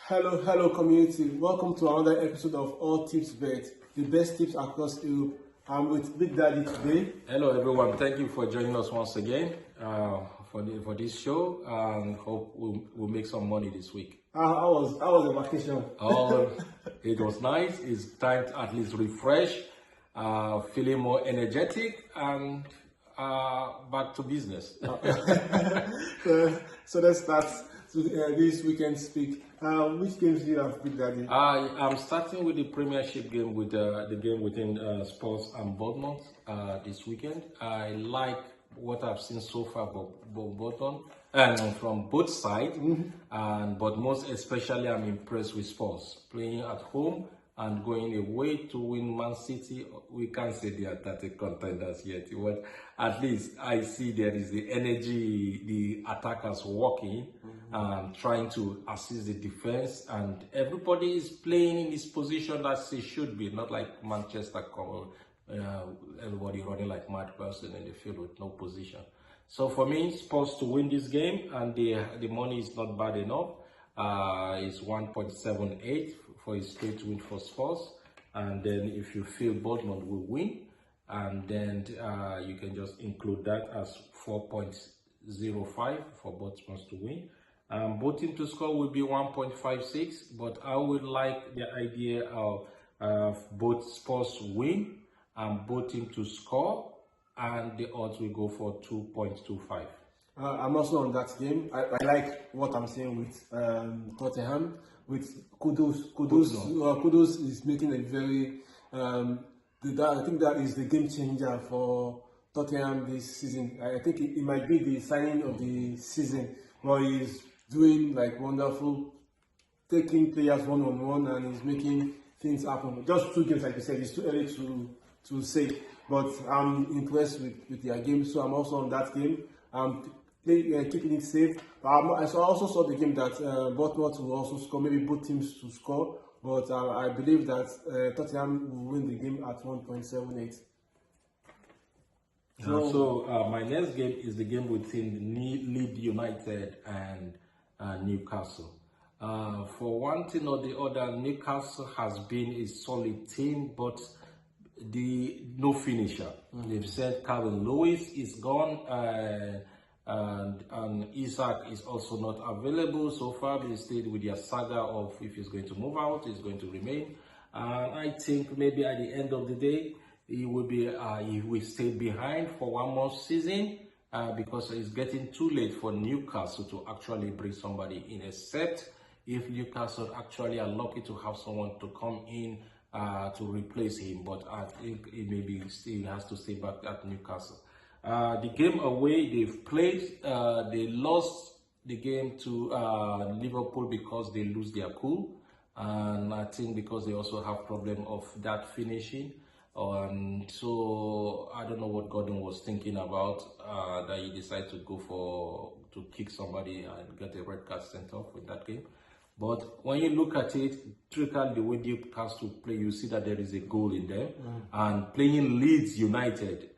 Hello, community. Welcome to another episode of All Tips Bet, the best tips across Europe. I'm with Big Daddy today. Hello, everyone. Thank you for joining us once again for this show, and hope we'll make some money this week. How was the vacation? Oh, it was nice. It's time to at least refresh, feeling more energetic, and back to business. So let's start this weekend speak. Which games do you have, Big Daddy? I'm starting with the Premiership game with the game within Spurs and Bournemouth this weekend. I like what I've seen so far from both sides, but most especially I'm impressed with Spurs playing at home and going away to win Man City. We can't say they are 30 contenders yet, but at least I see there is the energy, the attackers working and trying to assist the defense, and everybody is playing in this position as it should be, not like Manchester, everybody running like mad person in the field with no position. So for me, Spurs to win this game, and the money is not bad enough. It's 1.78 for a straight win for Spurs, and then if you feel Bournemouth will win, and then you can just include that as 4.05 for both Spurs to win. Both teams to score will be 1.56, but I would like the idea of both Spurs win and both teams to score, and the odds will go for 2.25. I'm also on that game. I like what I'm seeing with Tottenham. With Kudus is making a very. I think that is the game changer for Tottenham this season. I think it might be the signing of the season, where he's doing like wonderful, taking players one-on-one, and he's making things happen. Just 2 games, like you said, it's too early to say, but I'm impressed with their game, so I'm also on that game. Keeping it safe. I also saw the game that Bournemouth will also score, maybe both teams to score, but I believe that Tottenham will win the game at 1.78. So my next game is the game between Leeds United and Newcastle. For one thing or the other, Newcastle has been a solid team, but no finisher. They've said Calvin Lewis is gone, and Isaac is also not available. So far they stayed with their saga of if he's going to move out, he's going to remain. I think maybe at the end of the day he will stay behind for one more season, because it's getting too late for Newcastle to actually bring somebody in, except if Newcastle actually are lucky to have someone to come in to replace him. But I think he has to stay back at Newcastle. The game away they've played, they lost the game to Liverpool because they lose their cool, and I think because they also have problem of that finishing. So I don't know what Gordon was thinking about, that he decided to go to kick somebody and get a red card sent off with that game. But when you look at it, typically the way Newcastle play, you see that there is a goal in there. And playing Leeds United,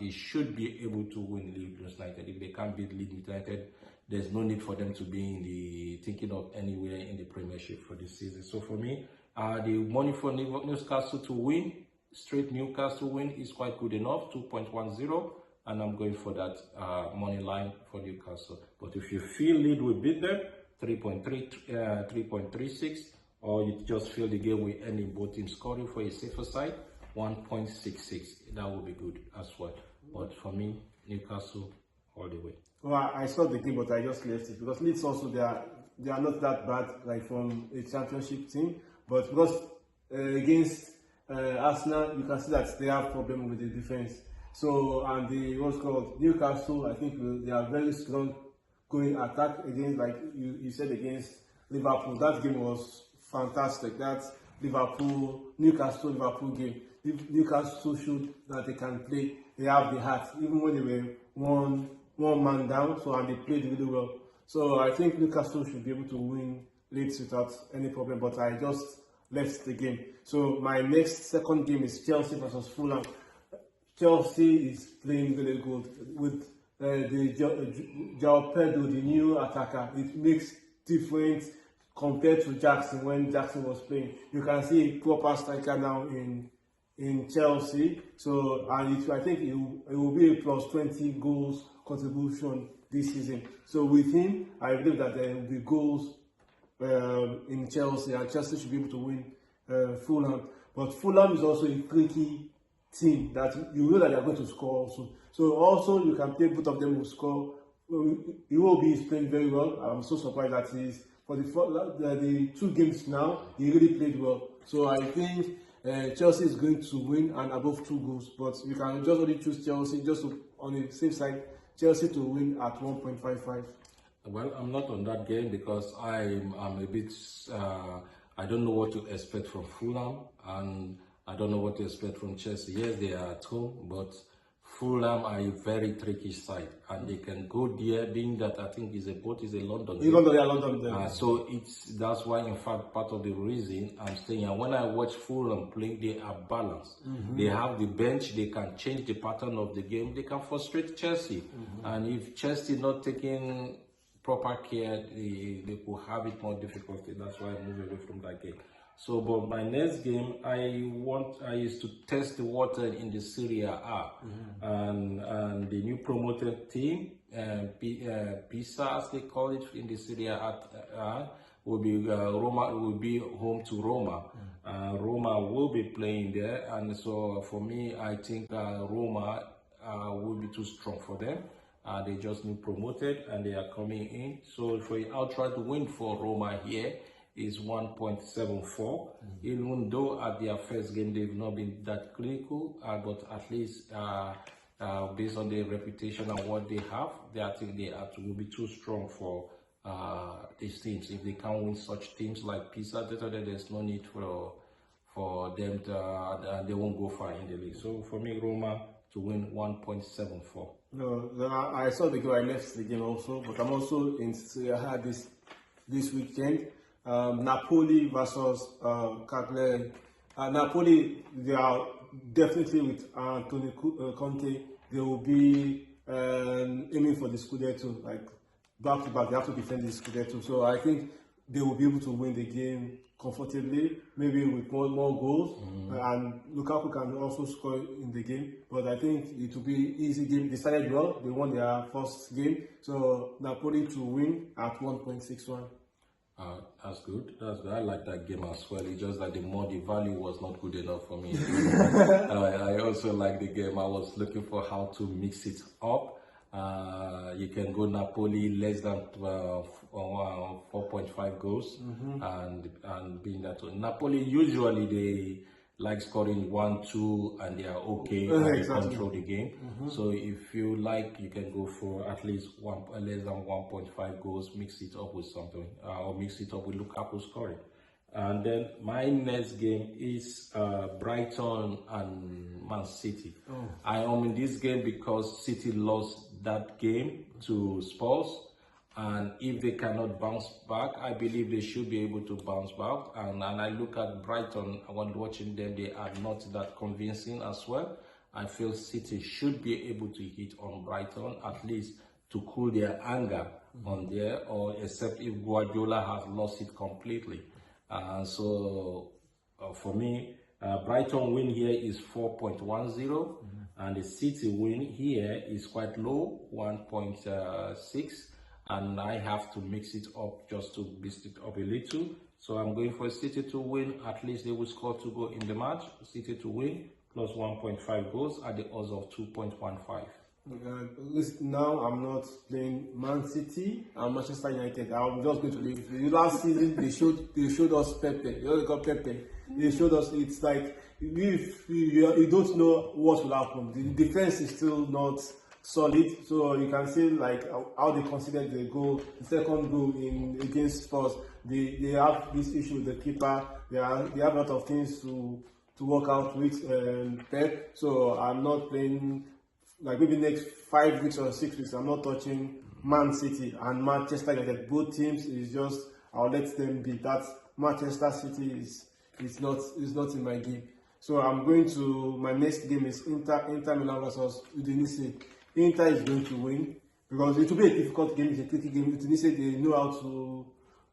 they should be able to win Leeds United. If they can't beat Leeds United, there's no need for them to be thinking of anywhere in the Premiership for this season. So for me, the money for Newcastle to win, straight Newcastle win, is quite good enough, 2.10, and I'm going for that money line for Newcastle. But if you feel Leeds will beat them, 3.36, or you just feel the game will end in both teams scoring for a safer side, 1.66. That would be good as well. But for me, Newcastle all the way. Well, I saw the game, but I just left it because Leeds also they are not that bad, like from a championship team. But because against Arsenal, you can see that they have problem with the defense. So and the what's called Newcastle, I think they are very strong going attack against, like you said, against Liverpool. That game was fantastic. That Newcastle game. Newcastle showed that they can play. They have the heart, even when they were one man down. So and they played really well. So I think Newcastle should be able to win Leeds without any problem. But I just left the game. So my second game is Chelsea versus Fulham. Chelsea is playing really good with João Pedro, the new attacker. It makes different compared to Jackson when Jackson was playing. You can see a proper striker now in Chelsea. So, and I think it will be a plus 20 goals contribution this season. So with him, I believe that there will be goals in Chelsea, and Chelsea should be able to win Fulham. But Fulham is also a tricky team that you know that they are going to score also. So also you can play both of them will score. Iwobi is playing very well. I'm so surprised that he's for the 2 games now he really played well. So I think Chelsea is going to win and above 2 goals. But you can just only choose Chelsea just on the safe side. Chelsea to win at 1.55. Well, I'm not on that game because I'm a bit. I don't know what to expect from Fulham, and I don't know what to expect from Chelsea. Yes, they are at home, but Fulham are a very tricky side, and they can go there. Being that I think is a London game. London. So that's why, in fact, part of the reason I'm staying. And when I watch Fulham play, they are balanced. They have the bench. They can change the pattern of the game. They can frustrate Chelsea, and if Chelsea not taking proper care, they could have it more difficulty. That's why I move away from that game. So, but my next game, I used to test the water in the Serie A, and the new promoted team, Pisa as they call it in the Serie A, will be Roma. Will be home to Roma. Roma will be playing there, and so for me, I think Roma will be too strong for them. They just new promoted and they are coming in. So for an outright win for Roma here is 1.74. Even though at their first game they've not been that clinical, but at least based on their reputation and what they have, I think they will be too strong for these teams. If they can't win such teams like Pisa, there's no need for them to, they won't go far in the league. So for me, Roma to win 1.74. No, I saw the game. I left the game also, but I'm also in Serie A this weekend. Napoli versus Cagliari. Napoli, they are definitely with Antonio Conte. They will be aiming for the Scudetto, like back to back. They have to defend the Scudetto. So I think they will be able to win the game comfortably, maybe with more goals, and Lukaku can also score in the game. But I think it will be easy game. They started well. They won their first game, so Napoli to win at 1.61. That's good. That's good. I like that game as well. It's just that the value was not good enough for me. I also like the game. I was looking for how to mix it up. You can go Napoli less than 4.5 goals, and being that Napoli usually they like scoring 1-2 and they are okay and they control the game. So if you like, you can go for at least less than 1.5 goals, mix it up with something, or mix it up with Lukaku scoring. And then my next game is Brighton and Man City. I am in this game because City lost that game to Spurs, and if they cannot bounce back, I believe they should be able to bounce back. And I look at Brighton, when watching them, they are not that convincing as well. I feel City should be able to hit on Brighton, at least to cool their anger on there, or except if Guardiola has lost it completely. So for me, Brighton win here is 4.10, and the City win here is quite low, 1.6, and I have to mix it up just to boost it up a little. So I'm going for City to win. At least they will score 2 goals in the match. City to win plus 1.5 goals at the odds of 2.15. Now I'm not playing Man City and Manchester United. I'm just going to leave. The last season they showed us Pepe. You got Pepe. They showed us it's like if you don't know what will happen. The defense is still not solid, so you can see like how they considered the second goal against Spurs. They have this issue with the keeper. They have a lot of things to work out with Pep. So I'm not playing. Like maybe next 5 weeks or 6 weeks, I'm not touching Man City and Manchester United. Both teams is just I'll let them be. That Manchester City is not in my game. So I'm going to my next game is Inter Milan versus Udinese. Inter is going to win because it will be a difficult game. It's a tricky game. Udinese they know how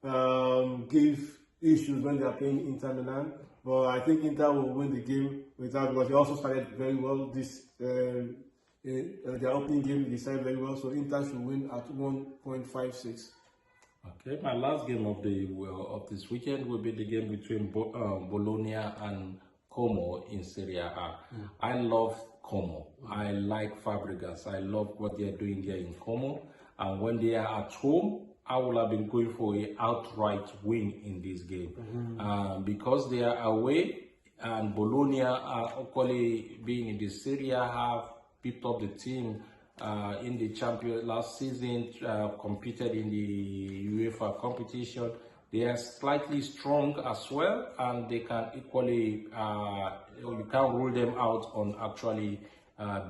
give issues when they are playing Inter Milan. But I think Inter will win the game without, because they also started very well this their opening game. They started very well, so Inter should win at 1.56. Okay, my last game of this weekend will be the game between Bologna and Como in Serie A. I love Como. I like Fabregas. I love what they are doing there in Como. And when they are at home, I will have been going for an outright win in this game. Because they are away and Bologna are equally being in the Serie A, have picked up the team in the champion last season, competed in the UEFA competition. They are slightly strong as well, and they can equally, you can't rule them out on actually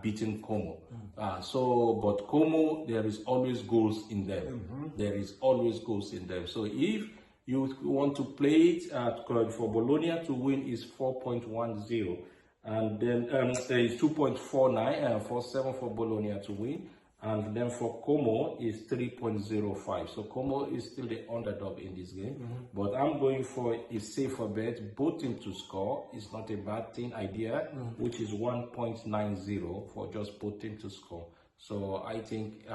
beating Como. But Como, there is always goals in them. There is always goals in them. So if you want to play it for Bologna to win is 4.10. And then there is 2.49 47 for Bologna to win, and then for Como is 3.05. So Como is still the underdog in this game, but I'm going for a safer bet, both teams to score. It's not a bad thing idea, which is 1.90 for just both teams to score. So I think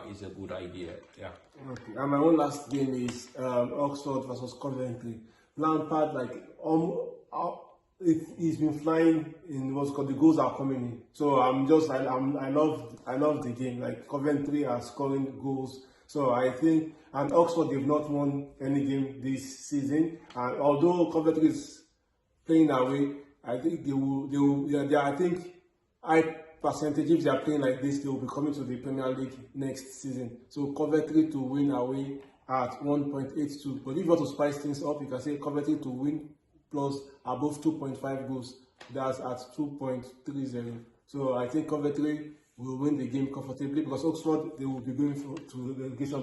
it's a good idea. Yeah. Okay. And my own last game is Oxford versus Coventry. Lampard, he's been flying in what's called, the goals are coming in. So I love the game. Like, Coventry are scoring goals. So I think, and Oxford, they've not won any game this season. And although Coventry is playing away, I think I think high percentage, if they are playing like this, they will be coming to the Premier League next season. So Coventry to win away at 1.82. But if you want to spice things up, you can say Coventry to win plus above 2.5 goals. That's at 2.30. So I think Coventry will win the game comfortably, because Oxford, they will be going to the relegation